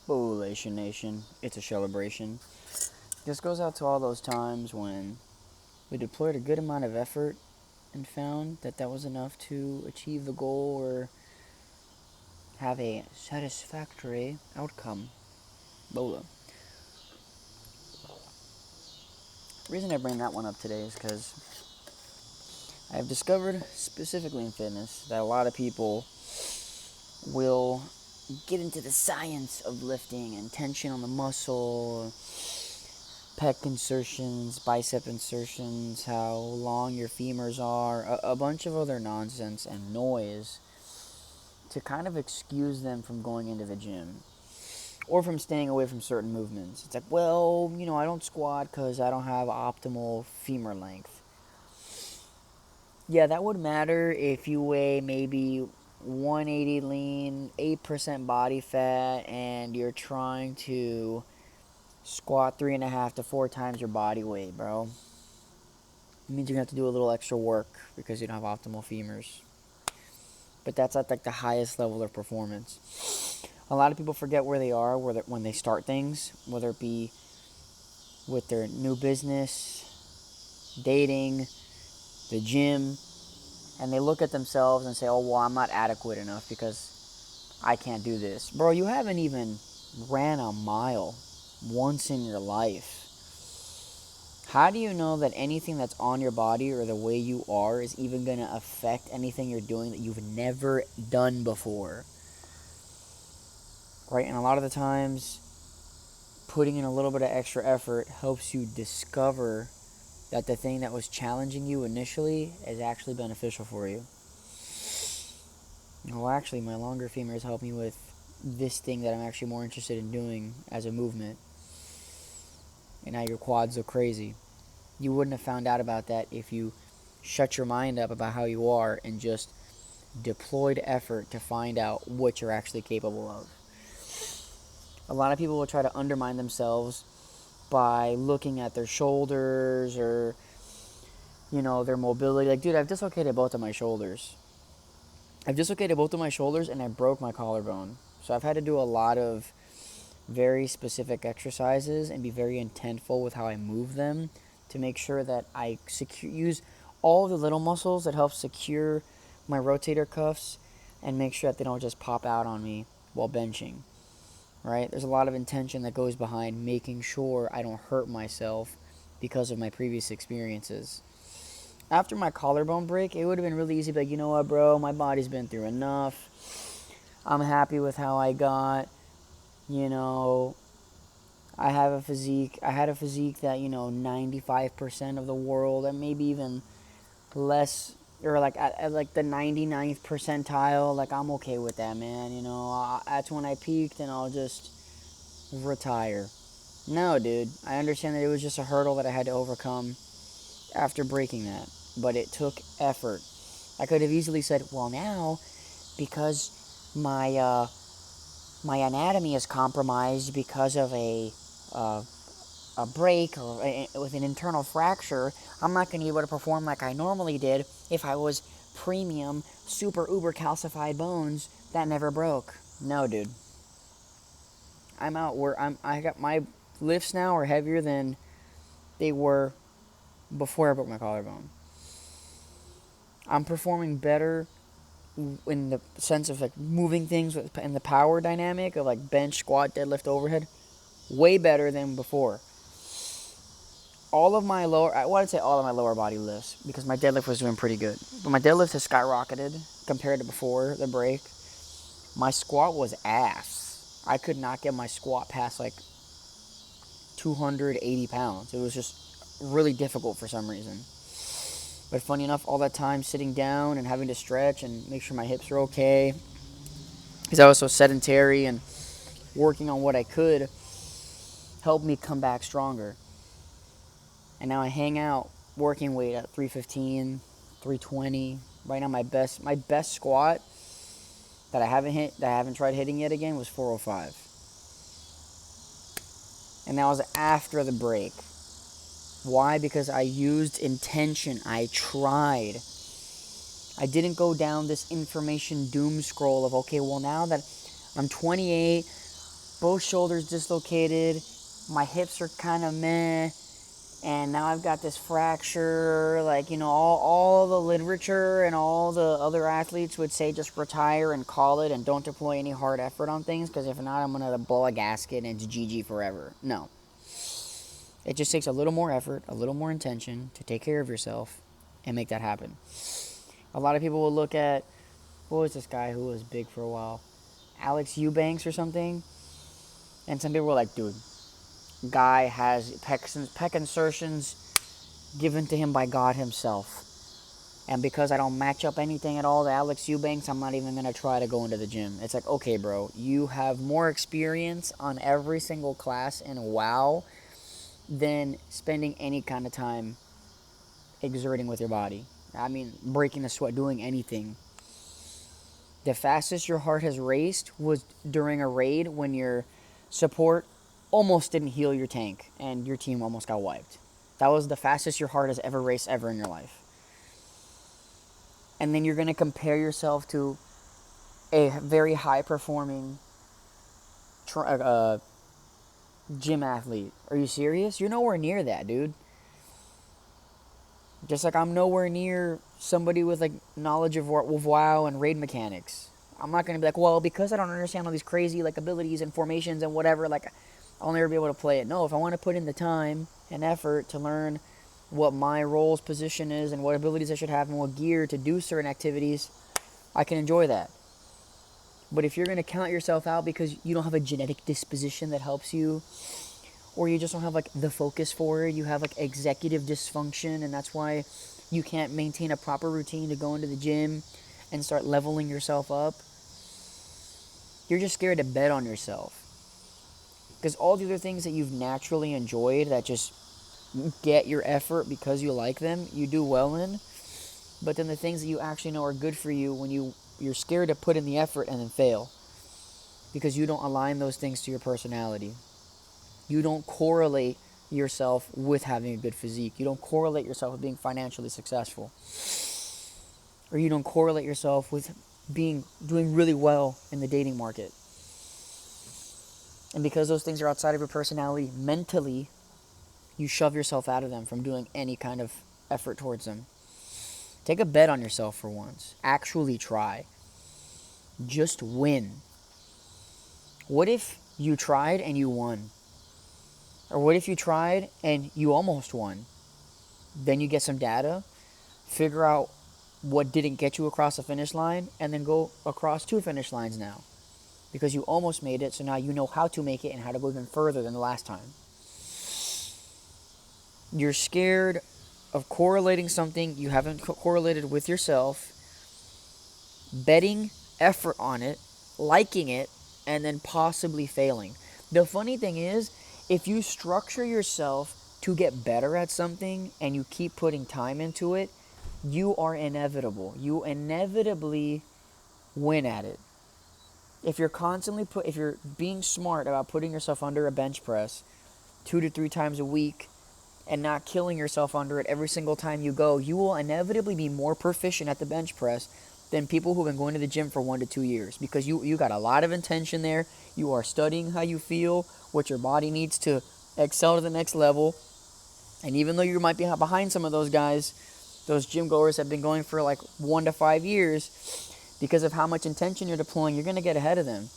Bullation Nation, it's a celebration. This goes out to all those times when we deployed a good amount of effort and found that that was enough to achieve the goal or have a satisfactory outcome. Bola. The reason I bring that one up today is because I have discovered, specifically in fitness, that a lot of people will get into the science of lifting and tension on the muscle, pec insertions, bicep insertions, how long your femurs are, a bunch of other nonsense and noise to kind of excuse them from going into the gym or from staying away from certain movements. It's like, well, I don't squat because I don't have optimal femur length. Yeah, that would matter if you weigh maybe 180 lean, 8% body fat, and you're trying to squat 3.5 to 4 times your body weight, bro. It means you're going to have to do a little extra work because you don't have optimal femurs. But that's at like the highest level of performance. A lot of people forget where they are when they start things, whether it be with their new business, dating, the gym, and they look at themselves and say, oh, well, I'm not adequate enough because I can't do this. Bro, you haven't even ran a mile once in your life. How do you know that anything that's on your body or the way you are is even going to affect anything you're doing that you've never done before? Right? And a lot of the times, putting in a little bit of extra effort helps you discover that the thing that was challenging you initially is actually beneficial for you. Well, actually, my longer femurs help me with this thing that I'm actually more interested in doing as a movement. And now your quads look crazy. You wouldn't have found out about that if you shut your mind up about how you are and just deployed effort to find out what you're actually capable of. A lot of people will try to undermine themselves by looking at their shoulders or, their mobility. Like, dude, I've dislocated both of my shoulders. And I broke my collarbone. So I've had to do a lot of very specific exercises and be very intentful with how I move them to make sure that I use all the little muscles that help secure my rotator cuffs and make sure that they don't just pop out on me while benching. Right? There's a lot of intention that goes behind making sure I don't hurt myself because of my previous experiences. After my collarbone break, it would have been really easy to be like, you know what, bro, my body's been through enough. I'm happy with how I got. I had a physique that, 95% of the world, and maybe even less, or like at like the 99th percentile, like I'm okay with that, man. That's when I peaked and I'll just retire. No, dude, I understand that it was just a hurdle that I had to overcome after breaking that, but it took effort. I could have easily said, well, now, because my my anatomy is compromised because of a break or with an internal fracture, I'm not going to be able to perform like I normally did if I was premium, super uber calcified bones that never broke. No, dude. I'm out where I got my lifts now are heavier than they were before I broke my collarbone. I'm performing better in the sense of like moving things in the power dynamic of like bench, squat, deadlift, overhead, way better than before. I'd say all of my lower body lifts because my deadlift was doing pretty good. But my deadlift has skyrocketed compared to before the break. My squat was ass. I could not get my squat past like 280 pounds. It was just really difficult for some reason. But funny enough, all that time sitting down and having to stretch and make sure my hips are okay, because I was so sedentary and working on what I could, helped me come back stronger. And now I hang out working weight at 315, 320. Right now my best squat that I haven't tried hitting yet again was 405. And that was after the break. Why? Because I used intention. I tried. I didn't go down this information doom scroll of, okay, well, now that I'm 28, both shoulders dislocated, my hips are kind of meh, and now I've got this fracture. Like, all the literature and all the other athletes would say just retire and call it and don't deploy any hard effort on things, because if not, I'm going to blow a gasket and it's GG forever. No. It just takes a little more effort, a little more intention to take care of yourself and make that happen. A lot of people will look at, what was this guy who was big for a while? Alex Eubanks or something? And some people were like, dude, guy has pec insertions given to him by God himself. And because I don't match up anything at all to Alex Eubanks, I'm not even going to try to go into the gym. It's like, okay, bro, you have more experience on every single class in WoW than spending any kind of time exerting with your body. I mean, breaking a sweat, doing anything. The fastest your heart has raced was during a raid when your support almost didn't heal your tank and your team almost got wiped. That was the fastest your heart has ever raced ever in your life. And then you're going to compare yourself to a very high-performing gym athlete. Are you serious? You're nowhere near that, dude. Just like I'm nowhere near somebody with like knowledge of WoW and raid mechanics. I'm not going to be like, well, because I don't understand all these crazy like abilities and formations and whatever, like I'll never be able to play it. No, if I want to put in the time and effort to learn what my role's position is and what abilities I should have and what gear to do certain activities, I can enjoy that. But if you're going to count yourself out because you don't have a genetic disposition that helps you, or you just don't have like the focus for it, you have like executive dysfunction, and that's why you can't maintain a proper routine to go into the gym and start leveling yourself up, you're just scared to bet on yourself. Because all the other things that you've naturally enjoyed that just get your effort because you like them, you do well in. But then the things that you actually know are good for you, when you're scared to put in the effort and then fail because you don't align those things to your personality. You don't correlate yourself with having a good physique. You don't correlate yourself with being financially successful. Or you don't correlate yourself with doing really well in the dating market. And because those things are outside of your personality, mentally, you shove yourself out of them from doing any kind of effort towards them. Take a bet on yourself for once. Actually try. Just win. What if you tried and you won? Or what if you tried and you almost won? Then you get some data, figure out what didn't get you across the finish line, and then go across 2 finish lines now. Because you almost made it, so now you know how to make it and how to go even further than the last time. You're scared of correlating something you haven't correlated with yourself, betting effort on it, liking it, and then possibly failing. The funny thing is, if you structure yourself to get better at something and you keep putting time into it, you are inevitable. You inevitably win at it. If you're being smart about putting yourself under a bench press 2 to 3 times a week and not killing yourself under it every single time you go, you will inevitably be more proficient at the bench press than people who've been going to the gym for 1 to 2 years, because you got a lot of intention there. You are studying how you feel, what your body needs to excel to the next level. And even though you might be behind some of those guys, those gym goers have been going for like 1 to 5 years, because of how much intention you're deploying, you're going to get ahead of them.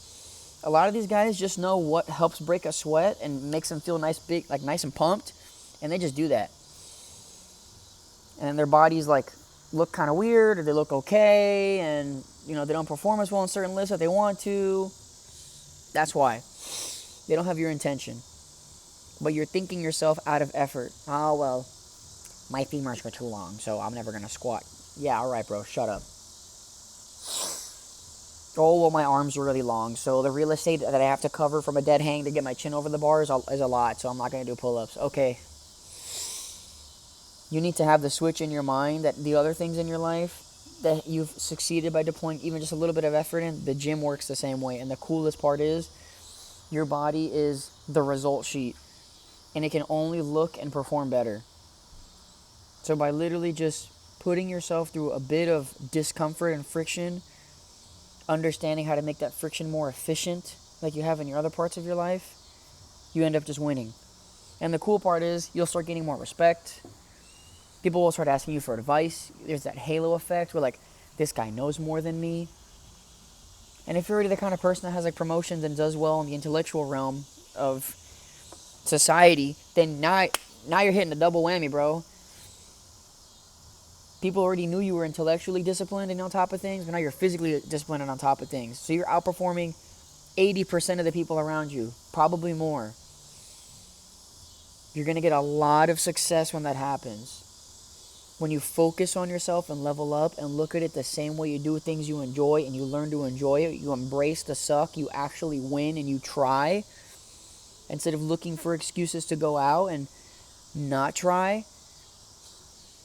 A lot of these guys just know what helps break a sweat and makes them feel nice and pumped, and they just do that. And their bodies like look kind of weird, or they look okay, and they don't perform as well on certain lists that they want to. That's why. They don't have your intention. But you're thinking yourself out of effort. Oh, well, my femurs are too long, so I'm never going to squat. Yeah, alright, bro, shut up. Oh, well, my arms are really long, so the real estate that I have to cover from a dead hang to get my chin over the bar is a lot, so I'm not going to do pull-ups. Okay. You need to have the switch in your mind that the other things in your life that you've succeeded by deploying even just a little bit of effort in, the gym works the same way. And the coolest part is your body is the result sheet, and it can only look and perform better. So by literally just putting yourself through a bit of discomfort and friction, understanding how to make that friction more efficient, like you have in your other parts of your life, you end up just winning. And the cool part is you'll start getting more respect. People will start asking you for advice. There's that halo effect where, like, this guy knows more than me. And if you're already the kind of person that has, like, promotions and does well in the intellectual realm of society, then now you're hitting a double whammy, bro. People already knew you were intellectually disciplined and on top of things, but now you're physically disciplined and on top of things. So you're outperforming 80% of the people around you, probably more. You're going to get a lot of success when that happens. When you focus on yourself and level up and look at it the same way you do things you enjoy and you learn to enjoy it, you embrace the suck, you actually win and you try, instead of looking for excuses to go out and not try,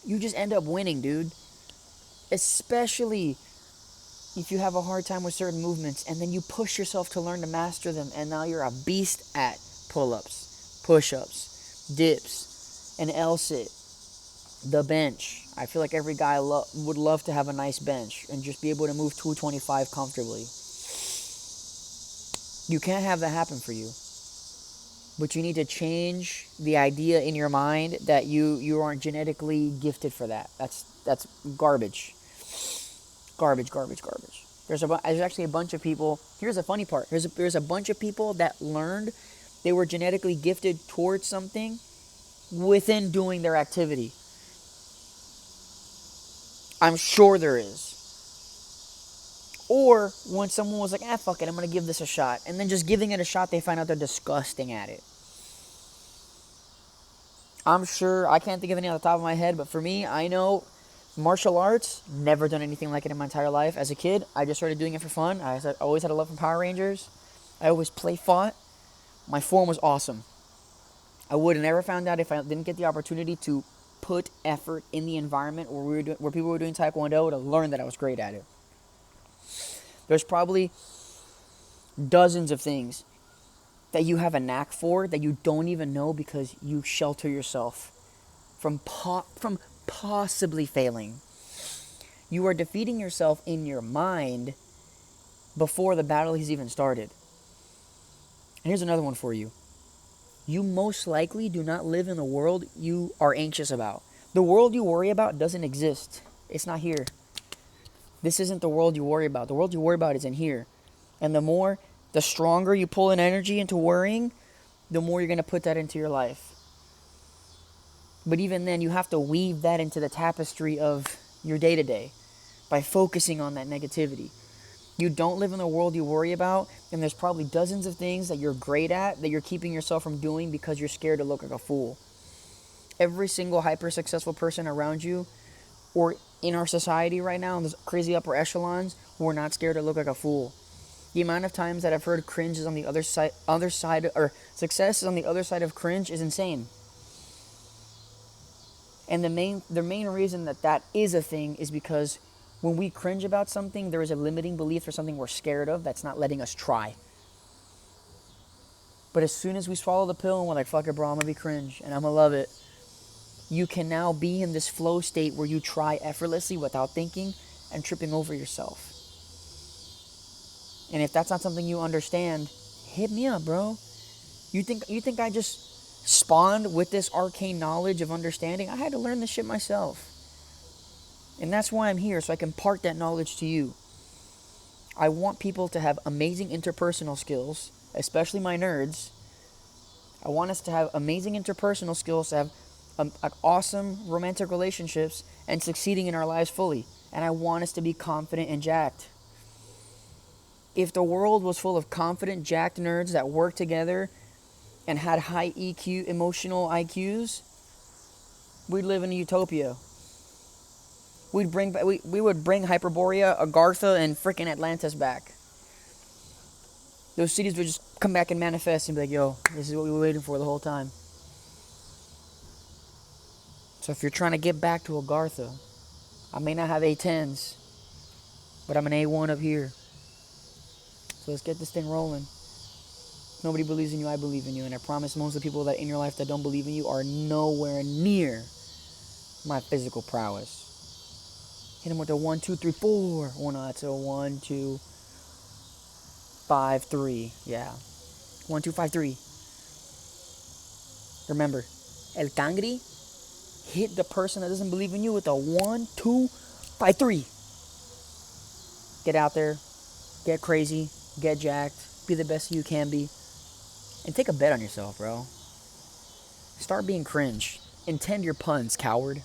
you just end up winning, dude. Especially if you have a hard time with certain movements and then you push yourself to learn to master them, and now you're a beast at pull-ups, push-ups, dips, an L-sit, the bench. I feel like every guy would love to have a nice bench and just be able to move 225 comfortably. You can't have that happen for you. But you need to change the idea in your mind that you aren't genetically gifted for that. That's garbage. Garbage. There's actually a bunch of people. Here's the funny part. There's a bunch of people that learned they were genetically gifted towards something within doing their activity. I'm sure there is. Or when someone was like, fuck it, I'm going to give this a shot. And then just giving it a shot, they find out they're disgusting at it. I'm sure, I can't think of any on the top of my head, but for me, I know martial arts, never done anything like it in my entire life. As a kid, I just started doing it for fun. I always had a love for Power Rangers. I always fought. My form was awesome. I would have never found out if I didn't get the opportunity to put effort in the environment where people were doing Taekwondo to learn that I was great at it. There's probably dozens of things that you have a knack for that you don't even know because you shelter yourself from possibly failing. You are defeating yourself in your mind before the battle has even started. And here's another one for you. You most likely do not live in the world you are anxious about. The world you worry about doesn't exist. It's not here. This isn't the world you worry about. The world you worry about is in here. And the stronger you pull in energy into worrying, the more you're going to put that into your life. But even then, you have to weave that into the tapestry of your day-to-day by focusing on that negativity. You don't live in the world you worry about, and there's probably dozens of things that you're great at that you're keeping yourself from doing because you're scared to look like a fool. Every single hyper-successful person around you or in our society right now, in those crazy upper echelons, we're not scared to look like a fool. The amount of times that I've heard cringe is on the other side, or success is on the other side of cringe is insane. And the main reason that is a thing is because when we cringe about something, there is a limiting belief for something we're scared of that's not letting us try. But as soon as we swallow the pill and we're like, fuck it, bro, I'm going to be cringe and I'm going to love it, you can now be in this flow state where you try effortlessly without thinking and tripping over yourself. And if that's not something you understand, hit me up, bro. You think I just spawned with this arcane knowledge of understanding? I had to learn this shit myself. And that's why I'm here, so I can impart that knowledge to you. I want people to have amazing interpersonal skills, especially my nerds. I want us to have amazing interpersonal skills, to have awesome romantic relationships, and succeeding in our lives fully. And I want us to be confident and jacked. If the world was full of confident, jacked nerds that worked together and had high EQ, emotional IQs, we'd live in a utopia. We would bring Hyperborea, Agartha, and freaking Atlantis back. Those cities would just come back and manifest and be like, yo, this is what we were waiting for the whole time. So if you're trying to get back to Agartha, I may not have A10s, but I'm an A1 up here. So let's get this thing rolling. Nobody believes in you, I believe in you. And I promise most of the people that in your life that don't believe in you are nowhere near my physical prowess. Hit him with a 1, 2, 3, 4. Oh no, that's a 1, 2. 5-3. Yeah. 1-2-5-3. Remember, el.kangrie hit the person that doesn't believe in you with a 1-2-5-3. Get out there, get crazy, get jacked, be the best you can be, and take a bet on yourself, bro. Start being cringe. Intend your puns, coward.